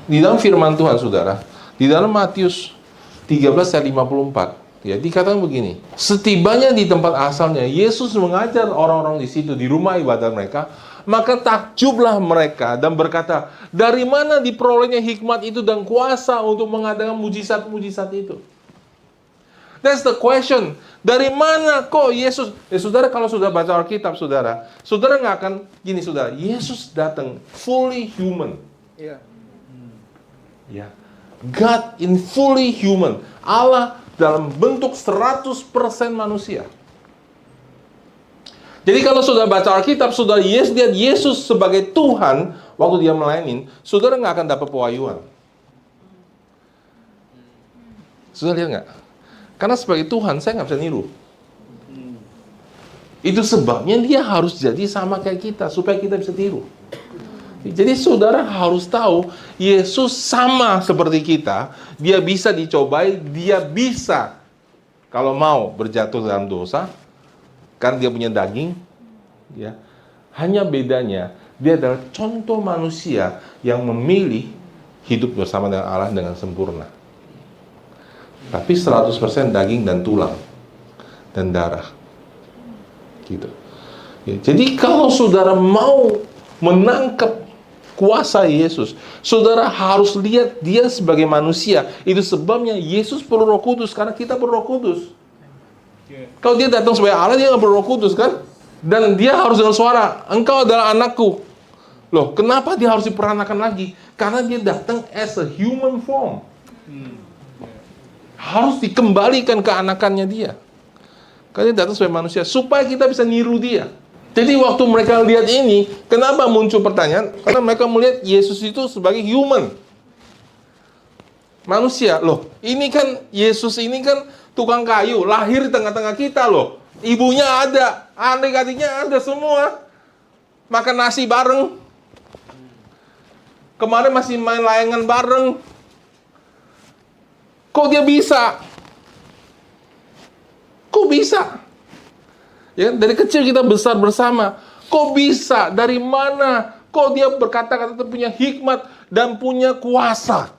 Di dalam firman Tuhan, saudara, di dalam Matius 13 ayat 54, ya, dikatakan begini, setibanya di tempat asalnya, Yesus mengajar orang-orang di situ, di rumah ibadah mereka, maka takjublah mereka dan berkata, dari mana diperolehnya hikmat itu dan kuasa untuk mengadakan mujizat-mujizat itu? That's the question. Dari mana kok Yesus? Saudara, kalau sudah baca Alkitab, saudara nggak akan gini, saudara. Yesus datang fully human. Iya. Ya, God in fully human. Allah dalam bentuk 100% manusia. Jadi kalau sudah baca Alkitab, saudara lihat Yesus sebagai Tuhan waktu dia melayani, saudara nggak akan dapat pewahyuan. Saudara lihat nggak? Karena sebagai Tuhan saya nggak bisa niru. Itu sebabnya dia harus jadi sama kayak kita supaya kita bisa tiru. Jadi saudara harus tahu Yesus sama seperti kita. Dia bisa dicobai, dia bisa kalau mau berjatuh dalam dosa, kan dia punya daging, ya. Hanya bedanya dia adalah contoh manusia yang memilih hidup bersama dengan Allah dengan sempurna. Tapi 100% daging dan tulang dan darah. Gitu. Ya, jadi kalau saudara mau menangkap kuasa Yesus, saudara harus lihat dia sebagai manusia. Itu sebabnya Yesus perlu Roh Kudus, karena kita perlu Roh Kudus. Kalau dia datang sebagai Allah, dia nggak perlu Roh Kudus, kan? Dan dia harus dengan suara, engkau adalah anakku. Loh, kenapa dia harus diperanakan lagi? Karena dia datang as a human form. Harus dikembalikan keanakannya dia. Karena dia datang sebagai manusia, supaya kita bisa niru dia. Jadi waktu mereka lihat ini, kenapa muncul pertanyaan? Karena mereka melihat Yesus itu sebagai human. Manusia. Loh, ini kan Yesus ini kan tukang kayu, lahir di tengah-tengah kita loh. Ibunya ada, adik-adiknya ada semua. Makan nasi bareng. Kemarin masih main layangan bareng. Kok dia bisa? Kok bisa? Ya, dari kecil kita besar bersama. Kok bisa? Dari mana? Kok dia berkata-kata punya hikmat dan punya kuasa?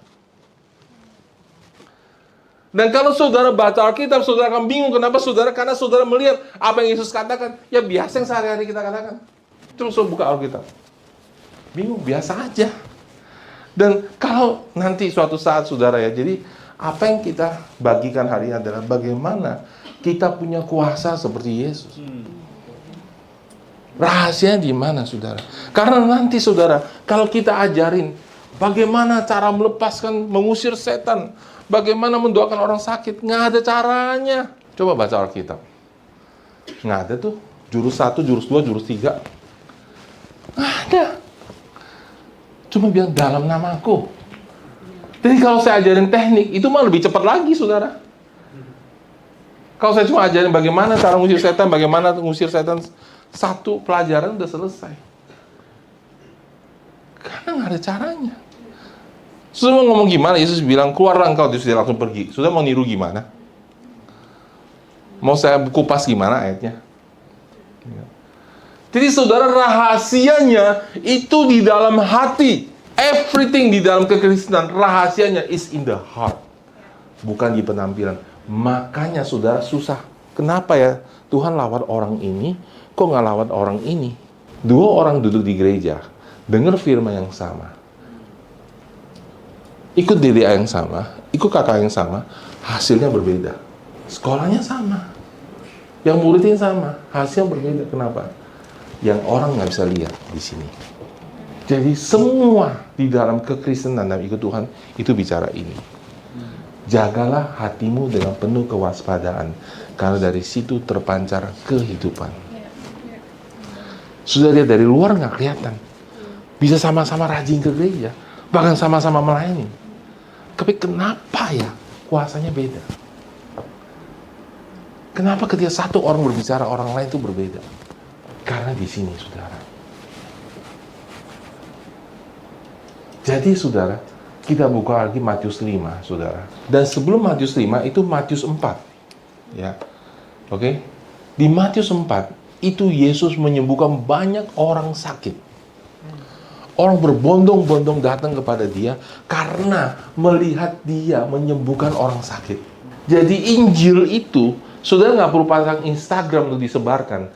Dan kalau saudara baca Alkitab, saudara akan bingung. Kenapa saudara? Karena saudara melihat apa yang Yesus katakan. Ya biasa yang sehari-hari kita katakan. Coba saudara buka Alkitab. Bingung, biasa aja. Dan kalau nanti suatu saat saudara ya, jadi apa yang kita bagikan hari ini adalah bagaimana kita punya kuasa seperti Yesus. Rahasianya di mana, saudara? Karena nanti, saudara, kalau kita ajarin bagaimana cara melepaskan, mengusir setan, bagaimana mendoakan orang sakit, nggak ada caranya. Coba baca Alkitab. Nggak ada tuh. Jurus 1, jurus 2, jurus 3. Nggak ada. Cuma bilang dalam namaku. Jadi kalau saya ajarin teknik, itu mah lebih cepat lagi, saudara. Kalau saya cuma ajarin bagaimana cara ngusir setan, bagaimana ngusir setan, satu pelajaran udah selesai. Karena nggak ada caranya. Sudah mau ngomong gimana? Yesus bilang, keluarlah engkau, dia langsung pergi. Sudah mau niru gimana? Mau saya kupas gimana ayatnya? Jadi saudara, rahasianya itu di dalam hati. Everything di dalam kekristenan, rahasianya is in the heart. Bukan di penampilan. Makanya saudara susah. Kenapa ya Tuhan lawan orang ini, kok nggak lawan orang ini? Dua orang duduk di gereja, dengar firman yang sama, ikut DDA yang sama, ikut kakak yang sama, hasilnya berbeda. Sekolahnya sama, yang muridnya sama, hasilnya berbeda. Kenapa? Yang orang nggak bisa lihat di sini. Jadi semua di dalam kekristenan dan ikut Tuhan itu bicara ini. Jagalah hatimu dengan penuh kewaspadaan, karena dari situ terpancar kehidupan. Sudah lihat dari luar nggak kelihatan. Bisa sama-sama rajin ke gereja, bahkan sama-sama melayani. Tapi kenapa ya kuasanya beda? Kenapa ketika satu orang berbicara, orang lain itu berbeda? Karena di sini, saudara. Jadi, saudara, kita buka lagi Matius 5, saudara. Dan sebelum Matius 5, itu Matius 4. Ya. Oke? Di Matius 4, itu Yesus menyembuhkan banyak orang sakit. Orang berbondong-bondong datang kepada dia karena melihat dia menyembuhkan orang sakit. Jadi Injil itu, saudara nggak perlu pasang Instagram untuk disebarkan.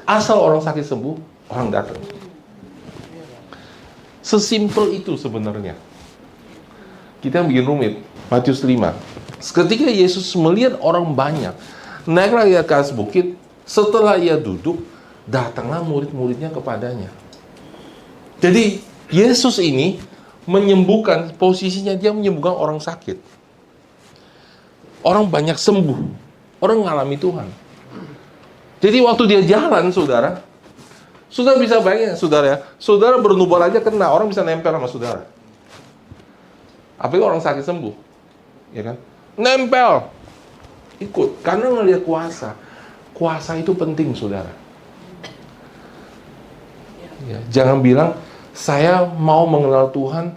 Asal orang sakit sembuh, orang datang. Sesimpel itu sebenarnya. Kita yang bikin rumit. Matius 5. Ketika Yesus melihat orang banyak, naik lagi ke atas bukit, setelah ia duduk, datanglah murid-muridnya kepadanya. Jadi Yesus ini menyembuhkan, posisinya dia menyembuhkan orang sakit. Orang banyak sembuh. Orang mengalami Tuhan. Jadi waktu dia jalan, saudara bisa bayangin, saudara bernubuat aja kena, orang bisa nempel sama saudara. Apalagi orang sakit sembuh, ya kan? Nempel, ikut, karena ngelihat kuasa. Kuasa itu penting, saudara. Ya, jangan bilang saya mau mengenal Tuhan,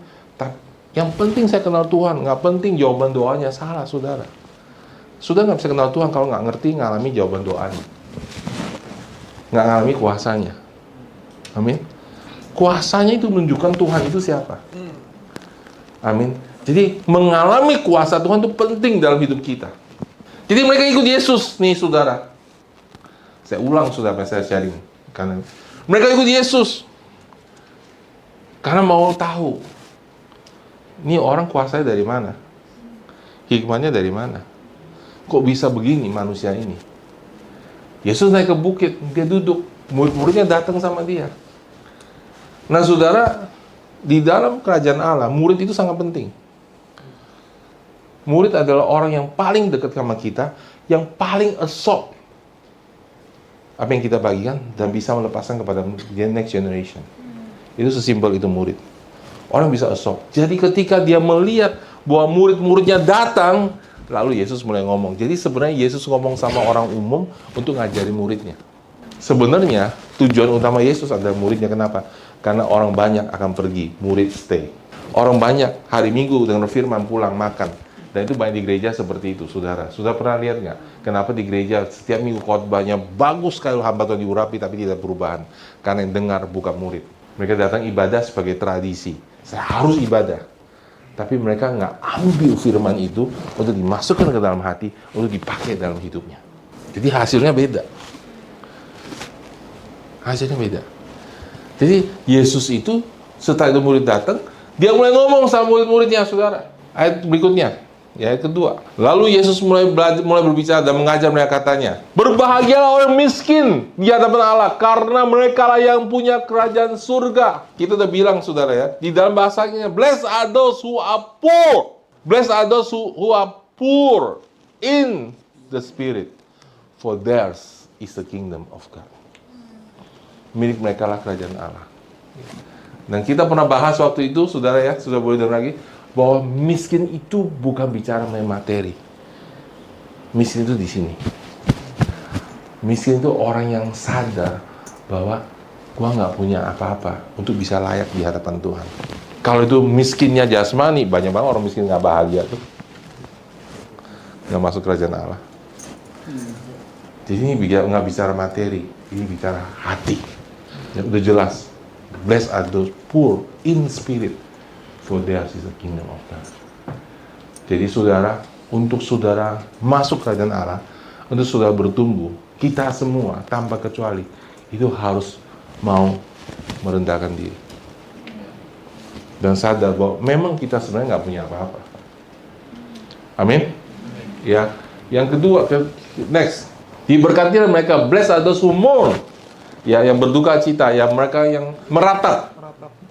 yang penting saya kenal Tuhan, nggak penting jawaban doanya. Salah, saudara. Saudara nggak bisa kenal Tuhan kalau nggak ngerti ngalami jawaban doanya, nggak ngalami kuasanya. Amin. Kuasanya itu menunjukkan Tuhan itu siapa. Amin. Jadi mengalami kuasa Tuhan itu penting dalam hidup kita. Jadi mereka ikut Yesus nih, saudara. Saya ulang, saudara, saya sharing. Karena mereka ikut Yesus karena mau tahu, ini orang kuasanya dari mana? Hikmahnya dari mana? Kok bisa begini manusia ini? Yesus naik ke bukit, dia duduk. Murid-muridnya datang sama dia. Nah, saudara, di dalam kerajaan Allah, murid itu sangat penting. Murid adalah orang yang paling dekat sama kita, yang paling absorb apa yang kita bagikan dan bisa melepaskan kepada the next generation. Itu sesimpel itu murid. Orang bisa absorb. Jadi ketika dia melihat bahwa murid-muridnya datang, lalu Yesus mulai ngomong. Jadi sebenarnya Yesus ngomong sama orang umum untuk ngajarin muridnya. Sebenarnya tujuan utama Yesus adalah muridnya. Kenapa? Karena orang banyak akan pergi, murid stay. Orang banyak hari Minggu dengar firman, pulang makan. Dan itu banyak di gereja seperti itu, saudara. Sudah pernah lihat nggak? Kenapa di gereja setiap minggu khotbahnya bagus sekali, hamba Tuhan diurapi, tapi tidak perubahan? Karena yang dengar bukan murid. Mereka datang ibadah sebagai tradisi. Saya harus ibadah. Tapi mereka nggak ambil firman itu untuk dimasukkan ke dalam hati, untuk dipakai dalam hidupnya. Jadi hasilnya beda. Hasilnya beda. Jadi Yesus itu setelah itu murid datang, dia mulai ngomong sama murid-muridnya, saudara. Ayat berikutnya, ya, ayat kedua. Lalu Yesus mulai berbicara dan mengajar mereka, katanya, berbahagialah orang miskin di hadapan Allah, karena mereka lah yang punya kerajaan surga. Kita udah bilang, saudara, ya, di dalam bahasanya, blessed are those who are poor. Blessed are those who are poor in the spirit, for theirs is the kingdom of God. Milik mereka lah kerajaan Allah. Dan kita pernah bahas waktu itu, saudara, ya, sudah boleh dengar lagi, bahwa miskin itu bukan bicara mengenai materi. Miskin itu di sini. Miskin itu orang yang sadar bahwa gua nggak punya apa-apa untuk bisa layak di hadapan Tuhan. Kalau itu miskinnya jasmani, banyak banget orang miskin nggak bahagia tuh, nggak masuk kerajaan Allah. Jadi ini nggak bicara materi, ini bicara hati. Ya, udah jelas. Blessed are those poor in spirit, for theirs is the kingdom of God. Jadi saudara, untuk saudara masuk kerajaan Allah, untuk saudara bertumbuh, kita semua tanpa kecuali itu harus mau merendahkan diri dan sadar bahwa memang kita sebenarnya nggak punya apa-apa. Amin. Ya, yang kedua, next, diberkatilah mereka, blessed are those who mourn, ya, yang berduka cita, ya, mereka yang meratap,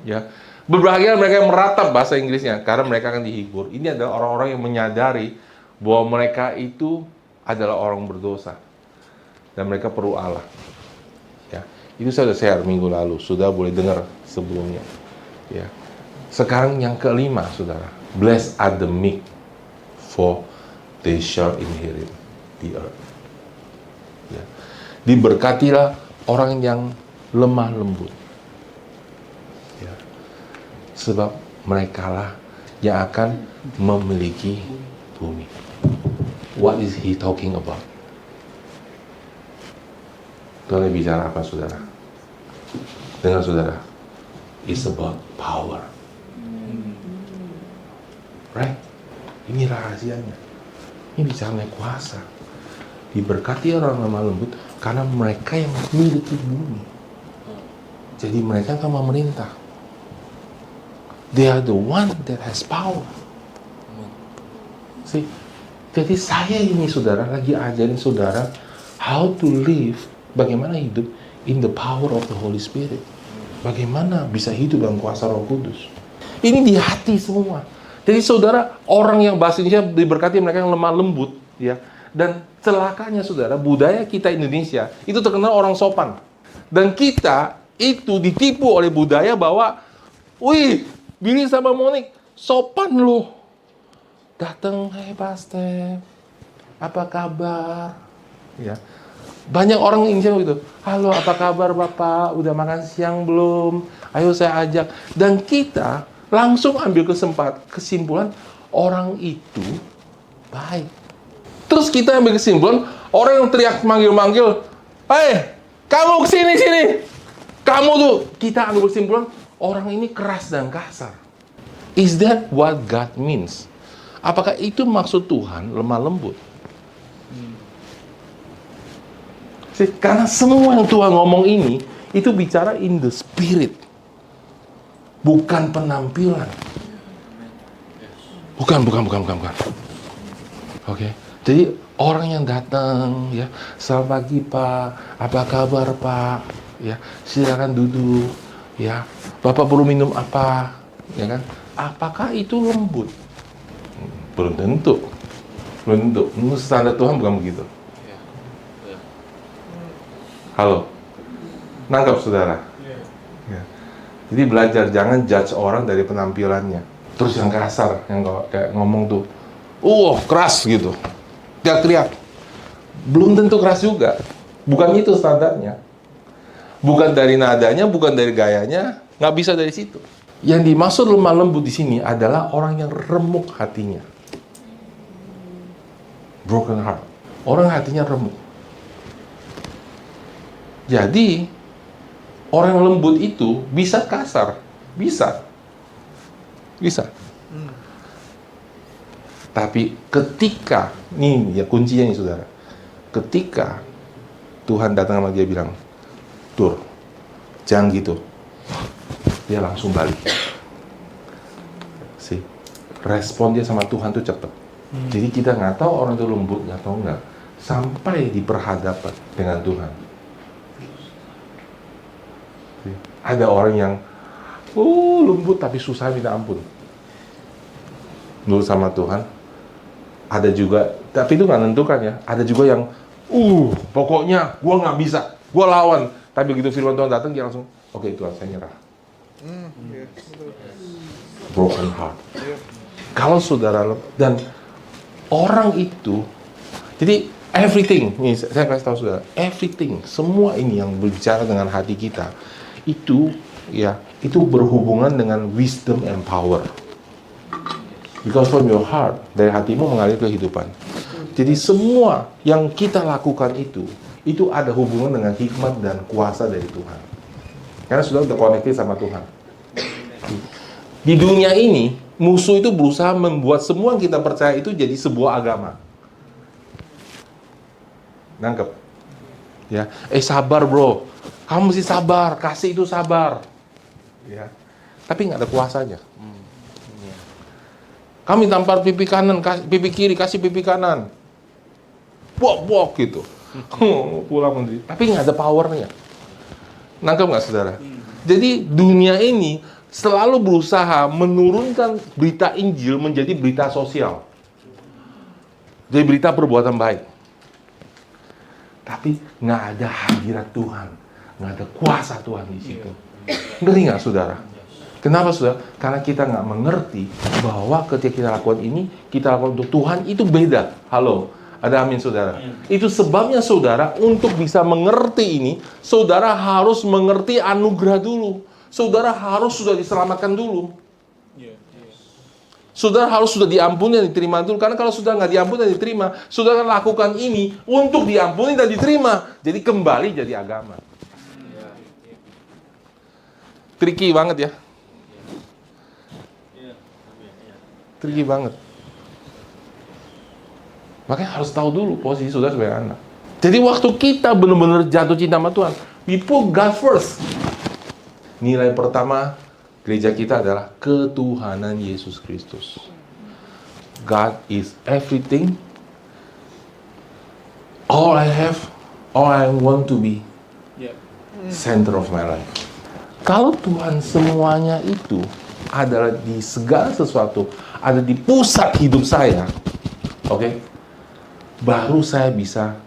ya. Berbahagia mereka yang meratap, bahasa Inggrisnya, karena mereka akan dihibur. Ini adalah orang-orang yang menyadari bahwa mereka itu adalah orang berdosa dan mereka perlu Allah. Ya, itu saya sudah share minggu lalu, sudah boleh dengar sebelumnya. Ya, sekarang yang kelima, saudara, blessed are the meek, for they shall inherit the earth. Ya, diberkatilah orang yang lemah lembut. Sebab merekalah yang akan memiliki bumi. What is he talking about? Tuhan bicara apa, saudara? Dengar, saudara. is about power. Right? Ini rahasianya. Ini bicaranya kuasa. Diberkati orang lemah lembut karena mereka yang memiliki bumi. Jadi mereka akan memerintah. They are the one that has power. See? Jadi saya ini saudara lagi ajarin saudara how to live, bagaimana hidup in the power of the Holy Spirit. Bagaimana bisa hidup dalam kuasa Roh Kudus. Ini di hati semua. Jadi saudara, orang yang bahasa Indonesia diberkati mereka yang lemah lembut, ya. Dan celakanya saudara, budaya kita Indonesia itu terkenal orang sopan. Dan kita itu ditipu oleh budaya bahwa, wih, Billy sama Monik sopan loh. Datang, hey Pastor, apa kabar? Ya. Banyak orang Indonesia begitu. Halo, apa kabar Bapak? Udah makan siang belum? Ayo saya ajak. Dan kita langsung ambil kesimpulan orang itu baik. Terus kita ambil kesimpulan orang yang teriak manggil-manggil, "Hei, kamu kesini sini." Kamu tuh, kita ambil kesimpulan orang ini keras dan kasar. Is that what God means? Apakah itu maksud Tuhan lemah lembut? Karena semua yang Tuhan ngomong ini itu bicara in the spirit, bukan penampilan. Bukan. Oke. Jadi orang yang datang, ya, selamat pagi Pak, apa kabar Pak, ya, silakan duduk, ya, Bapak perlu minum apa, ya kan? Apakah itu lembut? Belum tentu. Menurut standar Tuhan bukan begitu. Halo, nangkap saudara? Ya. Jadi belajar, jangan judge orang dari penampilannya. Terus yang kasar, yang kayak ngomong tuh, keras gitu, teriak-teriak. Belum tentu keras juga. Bukan itu standarnya. Bukan dari nadanya, bukan dari gayanya, nggak bisa dari situ. Yang dimaksud lemah lembut di sini adalah orang yang remuk hatinya. Broken heart. Orang hatinya remuk. Jadi, orang yang lembut itu bisa kasar. Bisa. Tapi ketika, nih ya kuncinya nih saudara. Ketika Tuhan datang sama dia bilang, "Tur, jangan gitu." Dia langsung balik. Respon dia sama Tuhan tuh cepet. Jadi kita nggak tahu orang itu lembut atau enggak sampai di perhadapan dengan Tuhan. Ada orang yang lembut tapi susah minta ampun. Nurut sama Tuhan. Ada juga, tapi itu nggak menentukan ya. Ada juga yang, pokoknya gua nggak bisa, gua lawan. Tapi begitu firman Tuhan datang, dia langsung, oke Tuhan, saya nyerah. Broken heart. Kalau saudara, dan orang itu, jadi everything, nih saya kasih tahu saudara, everything, semua ini yang berbicara dengan hati kita, itu berhubungan dengan wisdom and power. Because from your heart, dari hatimu mengalir kehidupan. Jadi semua yang kita lakukan itu ada hubungan dengan hikmat dan kuasa dari Tuhan. Karena sudah terkoneksi sama Tuhan. Di dunia ini, musuh itu berusaha membuat semua yang kita percaya itu jadi sebuah agama. Nangkep? Ya, sabar bro. Kamu mesti sabar, kasih itu sabar. Ya. Tapi nggak ada kuasanya. Kami tampar pipi kanan, pipi kiri, kasih pipi kanan. Bok gitu. Pulang sendiri. Tapi nggak ada powernya. Nangkep nggak saudara? Jadi dunia ini selalu berusaha menurunkan berita Injil menjadi berita sosial. Jadi berita perbuatan baik. Tapi nggak ada hadirat Tuhan. Nggak ada kuasa Tuhan di situ. Ngerti nggak saudara? Kenapa saudara? Karena kita nggak mengerti bahwa ketika kita lakukan ini, kita lakukan untuk Tuhan itu beda. Halo, ada amin saudara? Itu sebabnya saudara, untuk bisa mengerti ini, saudara harus mengerti anugerah dulu. Saudara harus sudah diselamatkan dulu. Saudara harus sudah diampuni dan diterima dulu. Karena kalau sudah nggak diampuni dan diterima, saudara lakukan ini untuk diampuni dan diterima. Jadi kembali jadi agama. tricky banget ya. Tricky banget. Makanya harus tahu dulu posisi saudara sebagai anak. Jadi waktu kita benar-benar jatuh cinta sama Tuhan, we put God first. Nilai pertama gereja kita adalah ketuhanan Yesus Kristus. God is everything. All I have, all I want to be, center of my life. Kalau Tuhan semuanya itu adalah di segala sesuatu, ada di pusat hidup saya, oke? Baru saya bisa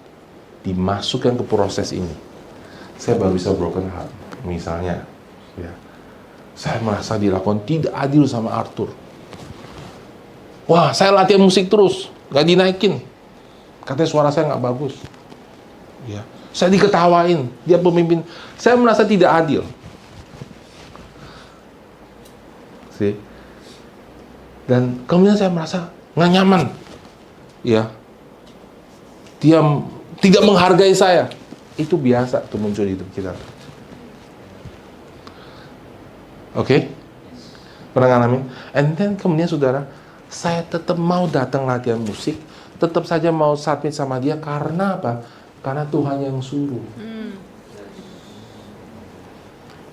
dimasukkan ke proses ini. Saya baru bisa broken heart. Misalnya, ya, saya merasa dilakukan tidak adil sama Arthur. Wah, saya latihan musik terus, nggak dinaikin. Katanya suara saya nggak bagus. Ya, saya diketawain, dia pemimpin. Saya merasa tidak adil. See? Dan kemudian saya merasa nggak nyaman. Ya, dia tidak menghargai saya. Itu biasa tuh muncul di hidup kita. Oke? Pernah ngalamin? And then kemudian saudara, saya tetap mau datang latihan musik, tetap saja mau submit sama dia. Karena apa? Karena Tuhan yang suruh.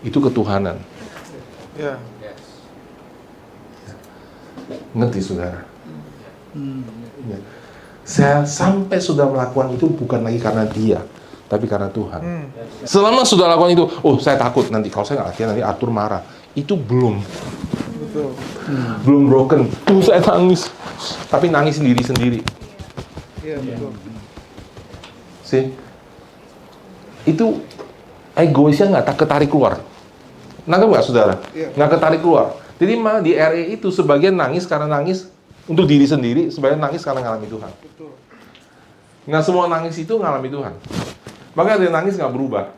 Itu ketuhanan. Ya. Ngerti saudara? Ya. Saya sampai sudah melakukan itu bukan lagi karena dia, tapi karena Tuhan. Selama sudah lakukan itu, oh saya takut nanti kalau saya nggak latihan nanti Arthur marah. Itu belum. Betul. Belum broken. Tuh saya nangis. Tapi nangis sendiri-sendiri. Iya, betul. See? Itu egoisnya nggak ketarik keluar. Nangkep nggak saudara? Iya. Nggak ketarik keluar. Jadi di RE itu sebagian nangis karena nangis untuk diri sendiri, sebagian nangis karena ngalami Tuhan. Betul. Nggak semua nangis itu ngalami Tuhan. Maka ada yang nangis nggak berubah.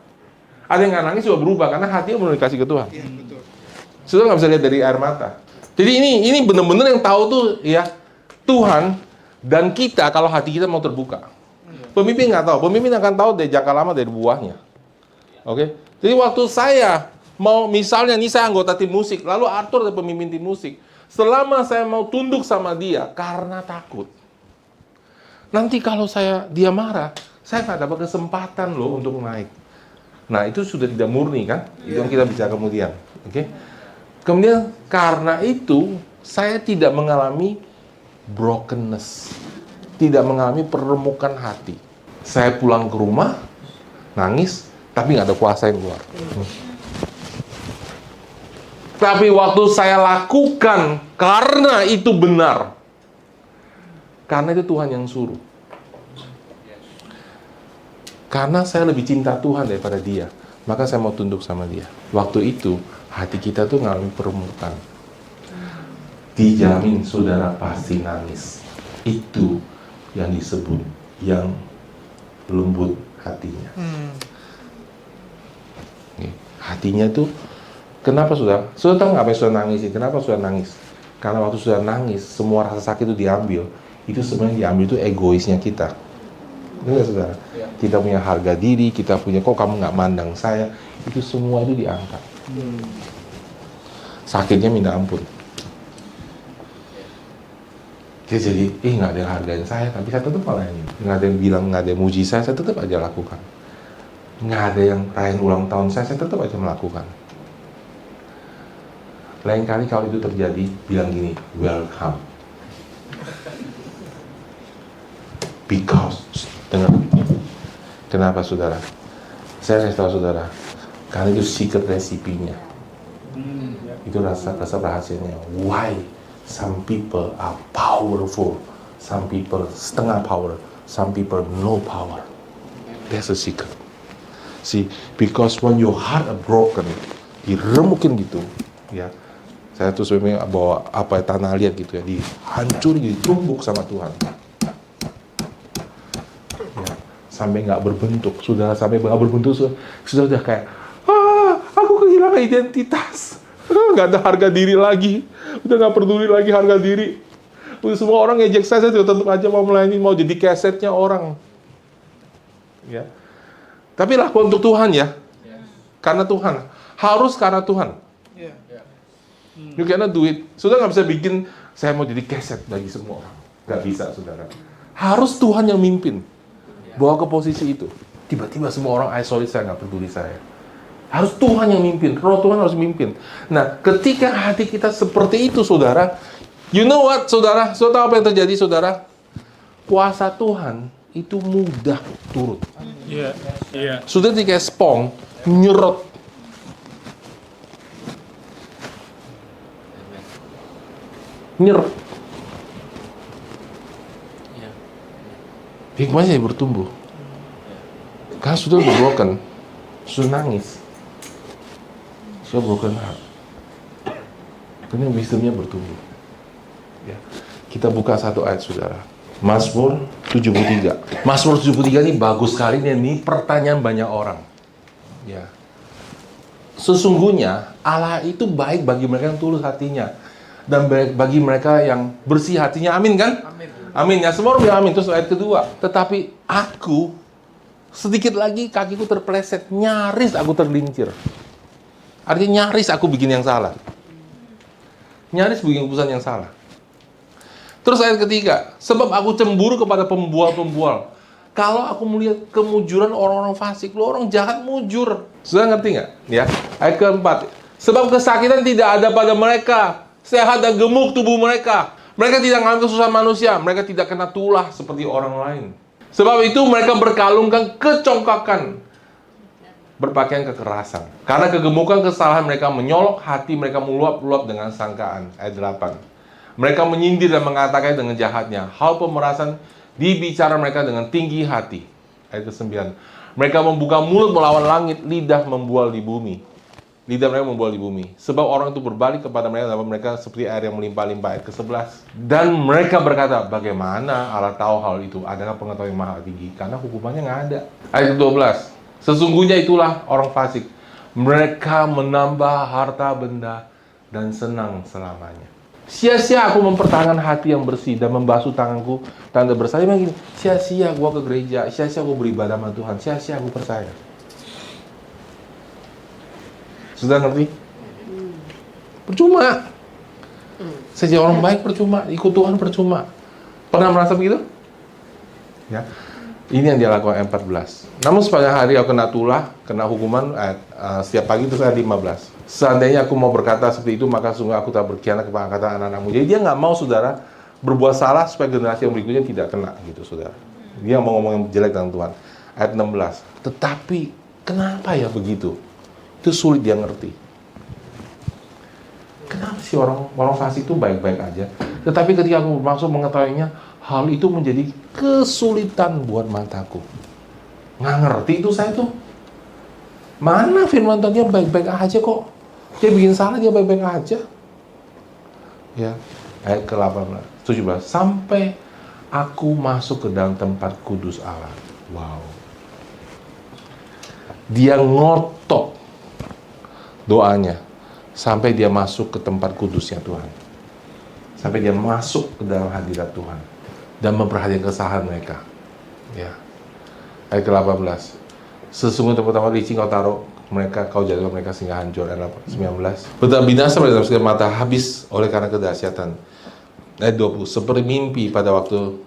Ada yang nggak nangis juga berubah karena hatinya belum dikasih ke Tuhan. Iya, betul. Saudara nggak bisa lihat dari air mata. Jadi ini benar-benar yang tahu tuh ya Tuhan dan kita kalau hati kita mau terbuka. Pemimpin nggak tahu. Pemimpin akan tahu dari jangka lama dari buahnya. Oke. Jadi waktu saya mau misalnya nih saya anggota tim musik, lalu Arthur adalah pemimpin tim musik. Selama saya mau tunduk sama dia karena takut. Nanti kalau dia marah, saya nggak dapat kesempatan loh untuk naik. Nah itu sudah tidak murni kan? Itu yang kita bicara kemudian. Oke. Kemudian karena itu saya tidak mengalami brokenness, tidak mengalami peremukan hati. Saya pulang ke rumah, nangis, tapi nggak ada kuasa yang keluar. Tapi waktu saya lakukan karena itu benar, karena itu Tuhan yang suruh. Karena saya lebih cinta Tuhan daripada dia, maka saya mau tunduk sama dia. Waktu itu hati kita tuh ngalami peremukan. Dijamin saudara pasti nangis. Itu yang disebut yang lembut hatinya. Hatinya tuh kenapa saudara? Saudara tahu nggak apa yang saudara nangis? Kenapa saudara nangis? Karena waktu saudara nangis, semua rasa sakit itu diambil. Itu sebenarnya diambil itu egoisnya kita. Benar saudara? Ya. Kita punya harga diri, kita punya kok kamu nggak mandang saya. Itu semua itu diangkat. Sakitnya minta ampun. Dia jadi, nggak ada yang hargain saya, tapi saya tetap melayani. Nggak ada yang bilang, nggak ada yang muji saya tetap aja lakukan. Nggak ada yang rayain ulang tahun saya tetap aja melakukan. Lain kali kalau itu terjadi, bilang gini, welcome. Because, dengar. Kenapa saudara? Saya kasih tahu saudara, karena itu secret recipe-nya. Itu rasa rahasianya. Why some people are powerful, some people setengah power, some people no power. That's a secret. See, because when your heart are broken, diremukin gitu, ya. Saya tuh sebenarnya bawa tanah liat gitu ya, dihancurin, ditumbuk sama Tuhan. Ya, sampai nggak berbentuk, sampai nggak berbentuk, sudah kayak, aku kehilangan identitas, nggak ada harga diri lagi, udah nggak peduli lagi harga diri. Udah semua orang ngejek saya tetap aja mau melayani, mau jadi kesetnya orang. Ya. Tapi lakukan untuk Tuhan ya. Karena Tuhan. Harus karena Tuhan. Yeah. You cannot do it. Saudara nggak bisa bikin, saya mau jadi keset bagi semua orang. Nggak bisa, saudara. Harus Tuhan yang mimpin. Bawa ke posisi itu. Tiba-tiba semua orang isolate, saya nggak peduli saya. Harus Tuhan yang mimpin. Roh Tuhan harus mimpin. Nah, ketika hati kita seperti itu, saudara, you know what, saudara? Saudara tahu apa yang terjadi, saudara? Kuasa Tuhan itu mudah turun. Iya, iya. Sudah kayak spong, nyerot. Nyerot. Hikmahnya bertumbuh. Karena sudah broken, sudah nangis, sudah broken heart. Karena wisdomnya bertumbuh. Ya. Kita buka satu ayat, saudara. Mazmur 73. Mazmur 73 ini bagus sekali. Ini pertanyaan banyak orang. Ya. Sesungguhnya Allah itu baik bagi mereka yang tulus hatinya, dan baik bagi mereka yang bersih hatinya. Amin kan? Amin. Amin. Ya, semua orang bilang amin. Terus ayat kedua. Tetapi aku, sedikit lagi kakiku terpeleset, nyaris aku tergelincir. Artinya nyaris aku bikin yang salah. Nyaris bikin keputusan yang salah. Terus ayat ketiga, sebab aku cemburu kepada pembual-pembual. Kalau aku melihat kemujuran orang-orang fasik, orang jahat mujur. Sudah ngerti nggak? Ya. Ayat keempat, sebab kesakitan tidak ada pada mereka, sehat dan gemuk tubuh mereka. Mereka tidak mengalami kesusahan manusia, mereka tidak kena tulah seperti orang lain. Sebab itu mereka berkalungkan kecongkakan, berpakaian kekerasan. Karena kegemukan kesalahan mereka menyolok, hati mereka meluap-luap dengan sangkaan. Ayat 8. Mereka menyindir dan mengatakan dengan jahatnya. Hal pemerasan dibicara mereka dengan tinggi hati. Ayat 9. Mereka membuka mulut melawan langit, lidah membual di bumi. Lidah mereka membual di bumi. Sebab orang itu berbalik kepada mereka, dan mereka seperti air yang melimpah-limpah. Ayat 11. Dan mereka berkata, bagaimana Allah tahu hal itu? Adakah pengetahuan yang maha tinggi? Karena hukumannya nggak ada. Ayat 12. Sesungguhnya itulah orang fasik. Mereka menambah harta benda dan senang selamanya. Sia-sia aku mempertahankan hati yang bersih dan membasuh tanganku tanda bersalin. Gini, sia-sia gua ke gereja, sia-sia gua beribadah sama Tuhan, sia-sia aku percaya. Sudah ngerti? Percuma. Saya jadi orang baik percuma, ikut Tuhan percuma. Pernah merasa begitu? Ya. Ini yang dia lakukan ayat 14. Namun sepanjang hari aku kena tulah, kena hukuman, setiap pagi itu saya 15. Seandainya aku mau berkata seperti itu, maka sungguh aku tak berkhianat kepada kata anak-anakmu. Jadi dia nggak mau, saudara, berbuat salah supaya generasi yang berikutnya tidak kena, gitu, saudara. Dia mau ngomong yang jelek tentang Tuhan. Ayat 16. Tetapi kenapa ya begitu? Itu sulit dia ngerti. Kenapa sih orang fasik itu baik-baik aja? Tetapi ketika aku bermaksud mengetahuinya, hal itu menjadi kesulitan buat mataku. Nggak ngerti itu saya tuh. Mana firman Tuhan, dia baik-baik aja kok. Dia bikin salah, dia baik-baik aja. Ya, ayat ke-18, 17. Sampai aku masuk ke dalam tempat kudus Allah. Wow. Dia ngotot doanya sampai dia masuk ke tempat kudusnya Tuhan. Sampai dia masuk ke dalam hadirat Tuhan dan memperhatikan kesalahan mereka. Ya. Ayat ke-18. Sesungguhnya pertama licin kau taruh mereka, kau jadikan mereka sehingga hancur. Ayat 19. Betapa binasa mereka dalam segala mata, habis oleh karena kedahsyatan. Ayat 20. Seperti mimpi pada waktu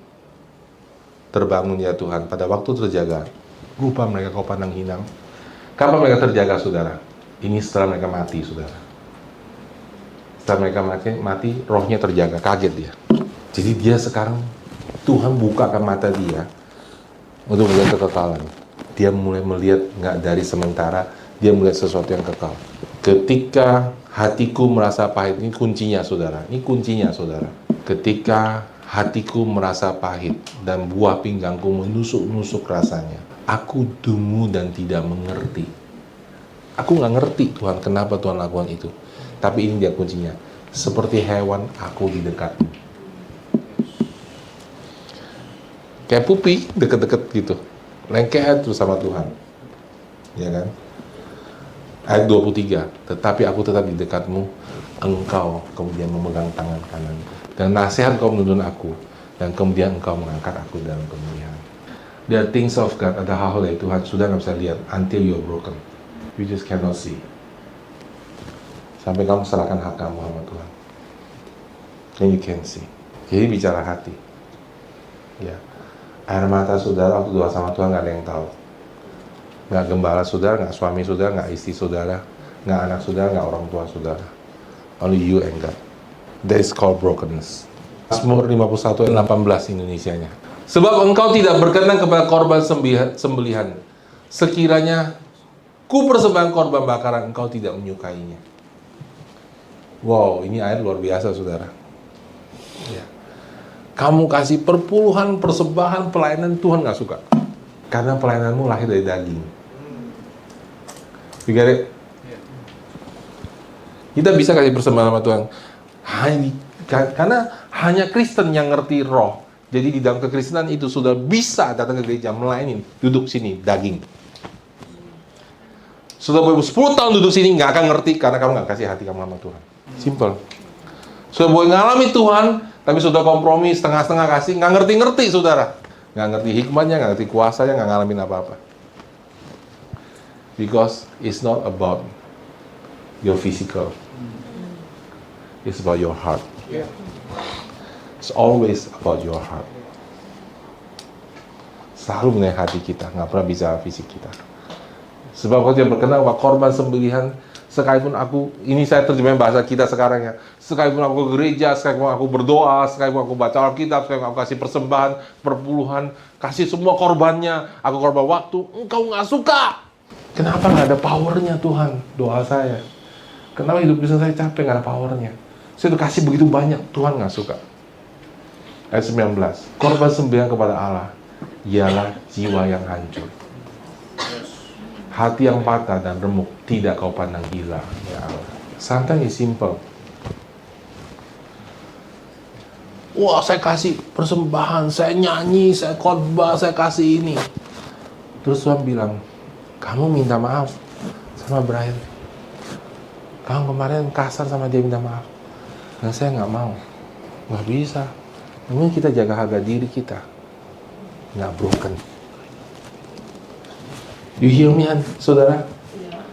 terbangun ya Tuhan, pada waktu terjaga, rupa mereka kau pandang hinang. Kapan mereka terjaga, saudara? Ini setelah mereka mati, saudara. Setelah mereka mati, rohnya terjaga, kaget dia. Jadi dia sekarang, Tuhan bukakan mata dia untuk melihat kekekalan. Dia mulai melihat nggak dari sementara, dia melihat sesuatu yang kekal. Ketika hatiku merasa pahit, ini kuncinya, saudara. Ini kuncinya, saudara. Ketika hatiku merasa pahit dan buah pinggangku menusuk-nusuk rasanya, aku dungu dan tidak mengerti. Aku nggak ngerti Tuhan, kenapa Tuhan lakukan itu. Tapi ini dia kuncinya. Seperti hewan, aku di dekatmu. Kayak pupi, deket-deket gitu. Lengket terus sama Tuhan. Ya kan? Ayat 23. Tetapi aku tetap di dekatmu, engkau kemudian memegang tangan kanan. Dan nasihat kau menuntun aku. Dan kemudian engkau mengangkat aku dalam kemuliaan. There are things of God, ada hal-hal dari Tuhan sudah nggak bisa lihat until you're broken. You just cannot see. Sampai kamu serahkan hak kamu sama Tuhan. Then you can see. Jadi bicara hati. Ya. Air mata saudara waktu doa sama Tuhan gak ada yang tahu. Gak gembala saudara, gak suami saudara, gak istri saudara, gak anak saudara, gak orang tua saudara. Only you and God. That is called brokenness. Mazmur 51 ayat 18 Indonesianya. Sebab engkau tidak berkenan kepada korban sembelihan. Sekiranya ku persembahkan korban bakaran, engkau tidak menyukainya. Wow, ini ayat luar biasa saudara. Ya. Kamu kasih perpuluhan, persembahan, pelayanan, Tuhan gak suka. Karena pelayananmu lahir dari daging. You get it? Kita bisa kasih persembahan sama Tuhan. Karena hanya Kristen yang ngerti roh. Jadi di dalam kekristenan itu sudah bisa datang ke gereja, melayani, duduk sini, daging. Sudah 10 tahun duduk sini, gak akan ngerti karena kamu gak kasih hati kamu sama Tuhan. Simple. Sudah boleh ngalami Tuhan, tapi sudah kompromi, setengah-setengah kasih, gak ngerti-ngerti saudara. Gak ngerti hikmahnya, gak ngerti kuasanya, gak ngalamin apa-apa. Because it's not about your physical. It's about your heart. It's always about your heart. Selalu mengenai hati kita, nggak pernah bicara fisik kita. Sebab kalau dia berkenan bahwa korban sembelihan, sekalipun aku, ini saya terjemahin bahasa kita sekarang ya, sekalipun aku ke gereja, sekalipun aku berdoa, sekalipun aku baca Alkitab, sekalipun aku kasih persembahan, perpuluhan, kasih semua korbannya, aku korban waktu, engkau nggak suka. Kenapa nggak ada powernya Tuhan? Doa saya. Kenapa hidup bisa saya capek nggak ada powernya? Saya udah kasih begitu banyak, Tuhan nggak suka. Ayat 19, korban sembelihan kepada Allah ialah jiwa yang hancur, hati yang patah dan remuk, tidak kau pandang gila, ya Allah. Sometimes it's simple. Wah, saya kasih persembahan, saya nyanyi, saya khotbah, saya kasih ini. Terus Tuhan bilang, kamu minta maaf sama Brian. Kamu kemarin kasar sama dia, minta maaf. Nah, saya nggak mau. Nggak bisa. Mungkin kita jaga harga diri kita. Nggak broken. You hear me, saudara?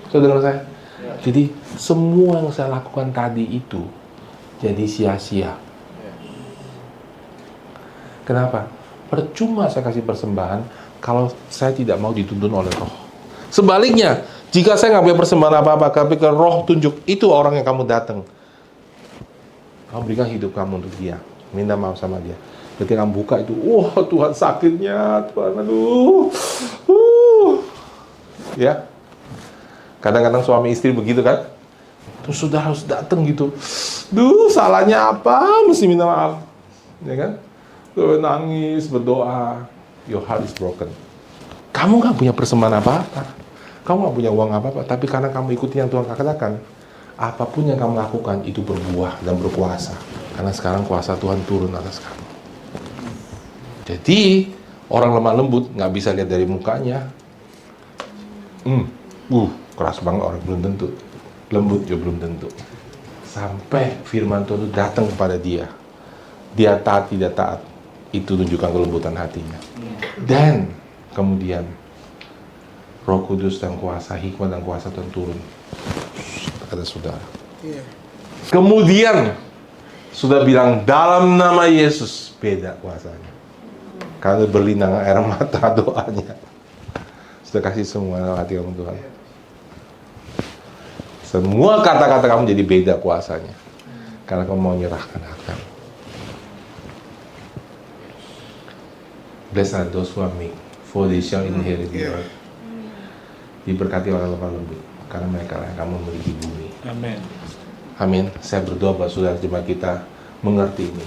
Saudara saya? Jadi, semua yang saya lakukan tadi itu jadi sia-sia. Kenapa? Percuma saya kasih persembahan kalau saya tidak mau dituntun oleh roh. Sebaliknya, jika saya nggak punya persembahan apa-apa, tapi ke roh tunjuk, itu orang yang kamu datang. Kamu berikan hidup kamu untuk dia. Minta maaf sama dia. Ketika kamu buka itu, wah Tuhan sakitnya, Tuhan, aduh. Ya. Kadang-kadang suami istri begitu kan. Terus sudah harus datang gitu. Duh, salahnya apa? Mesti minta maaf. Ya kan? Tuh, nangis, berdoa. Your heart is broken. Kamu nggak punya persembahan apa-apa. Kamu nggak punya uang apa-apa. Tapi karena kamu ikuti yang Tuhan katakan, apapun yang kamu lakukan itu berbuah dan berkuasa. Karena sekarang kuasa Tuhan turun atas kamu. Jadi orang lemah lembut nggak bisa lihat dari mukanya. Keras banget orang, belum tentu. Lembut juga belum tentu. Sampai firman Tuhan itu datang kepada dia. Dia taat tidak taat. Itu tunjukkan kelembutan hatinya. Dan kemudian Roh Kudus dan kuasa, hikmat dan kuasa Tuhan turun. Kata saudara. Kemudian sudah bilang dalam nama Yesus, beda kuasanya. Karena berlinang air mata doanya. Sudah kasih semua hati kamu Tuhan. Semua kata-kata kamu jadi beda kuasanya. Karena kamu mau menyerahkan hati kamu. Blessed are those who are meek, for they shall inherit the earth. Diberkati orang lemah lembut, karena mereka lah yang akan memiliki bumi. Amin. Amin. Saya berdoa buat saudara jemaat kita mengerti ini.